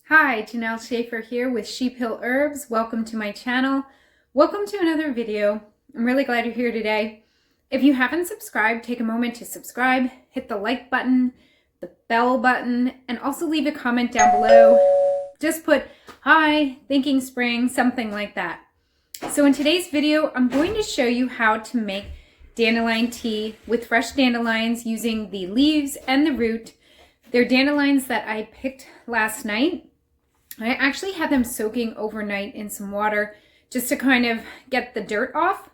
Hi, Janelle Schaefer here with Sheep Hill Herbs. Welcome to my channel. Welcome to another video. I'm really glad you're here today. If you haven't subscribed, take a moment to subscribe, hit the like button, the bell button, and also leave a comment down below. Just put, hi, thinking spring, something like that. So in today's video, I'm going to show you how to make dandelion tea with fresh dandelions using the leaves and the root. They're dandelions that I picked last night. I actually had them soaking overnight in some water just to kind of get the dirt off.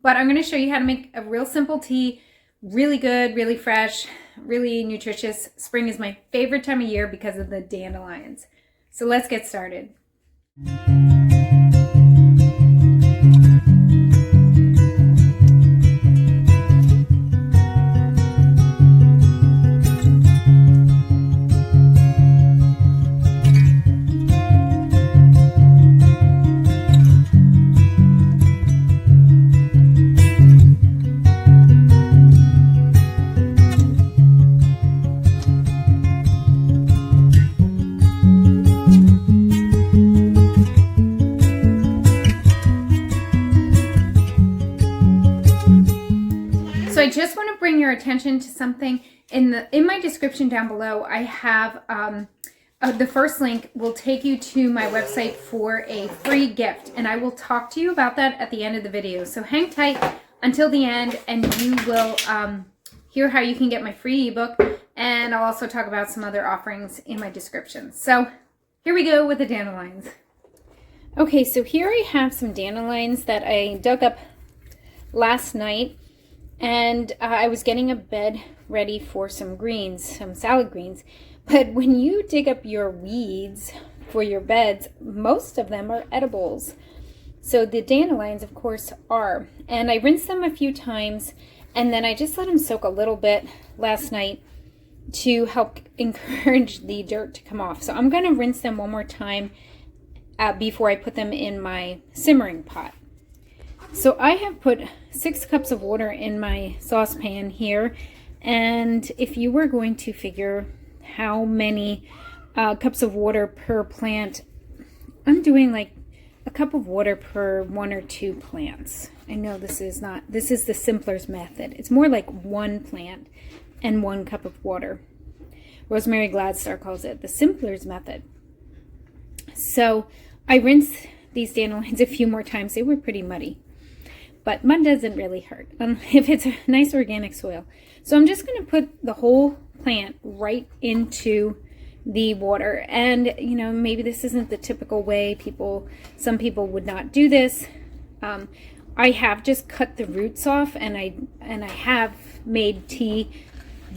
But I'm going to show you how to make a real simple tea, really good, really fresh, really nutritious. Spring is my favorite time of year because of the dandelions. So let's get started. So I just want to bring your attention to something. In my description down below, I have the first link will take you to my website for a free gift, and I will talk to you about that at the end of the video. So hang tight until the end, and you will hear how you can get my free ebook, and I'll also talk about some other offerings in my description. So here we go with the dandelions. Okay, so here I have some dandelions that I dug up last night. And I was getting a bed ready for some greens, some salad greens. But when you dig up your weeds for your beds, most of them are edibles. So the dandelions, of course, are. And I rinsed them a few times, and then I just let them soak a little bit last night to help encourage the dirt to come off. So I'm going to rinse them one more time before I put them in my simmering pot. So I have put 6 cups of water in my saucepan here, and if you were going to figure how many cups of water per plant, I'm doing like a cup of water per 1 or 2 plants. I know this is the simplest method. It's more like 1 plant and 1 cup of water. Rosemary Gladstar calls it the simplest method. So I rinsed these dandelions a few more times. They were pretty muddy. But mud doesn't really hurt if it's a nice organic soil. So I'm just going to put the whole plant right into the water. And, you know, maybe this isn't the typical way some people would not do this. I have just cut the roots off, and I have made tea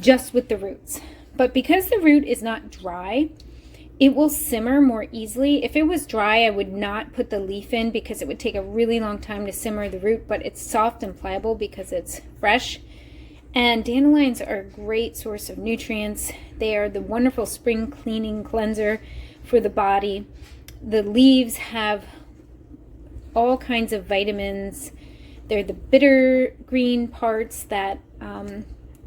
just with the roots. But because the root is not dry, it will simmer more easily. If it was dry, I would not put the leaf in because it would take a really long time to simmer the root, but it's soft and pliable because it's fresh. And dandelions are a great source of nutrients. They are the wonderful spring cleaning cleanser for the body. The leaves have all kinds of vitamins. They're the bitter green parts that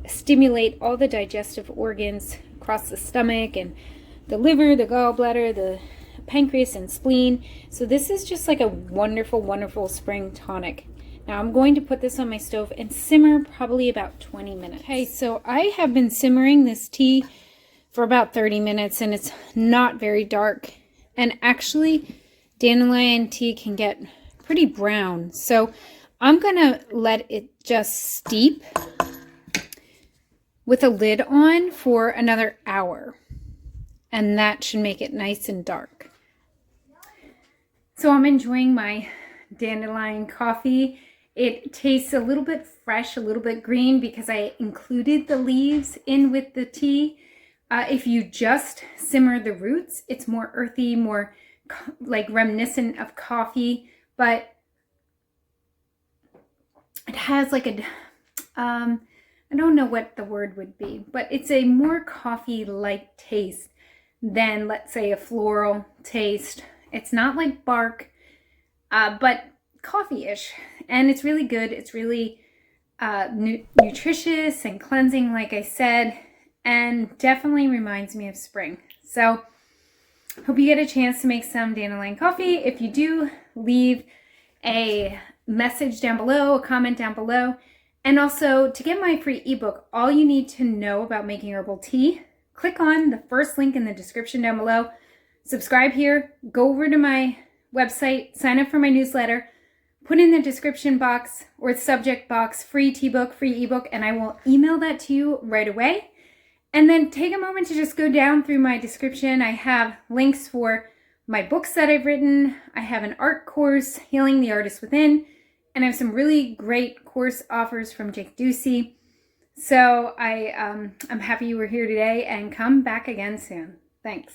stimulate all the digestive organs across the stomach and the liver, the gallbladder, the pancreas, and spleen. So this is just like a wonderful, wonderful spring tonic. Now I'm going to put this on my stove and simmer probably about 20 minutes. Okay, so I have been simmering this tea for about 30 minutes, and it's not very dark. And actually, dandelion tea can get pretty brown. So I'm gonna let it just steep with a lid on for another hour. And that should make it nice and dark. So I'm enjoying my dandelion coffee. It tastes a little bit fresh, a little bit green because I included the leaves in with the tea. If you just simmer the roots, it's more earthy, more like reminiscent of coffee, but it has like a, I don't know what the word would be, but it's a more coffee-like taste than, let's say, a floral taste. It's not like bark, but coffee-ish, and it's really good. It's really nutritious and cleansing, like I said, and definitely reminds me of spring. So Hope you get a chance to make some dandelion coffee. If you do, leave a message down below, a comment down below. And also, to get my free ebook, all you need to know about making herbal tea, click on the first link in the description down below. Subscribe here, go over to my website, sign up for my newsletter, put in the description box or the subject box, free tea book, free ebook, and I will email that to you right away. And then take a moment to just go down through my description. I have links for my books that I've written. I have an art course, Healing the Artist Within, and I have some really great course offers from Jake Ducey. So I'm happy you were here today, and come back again soon. Thanks.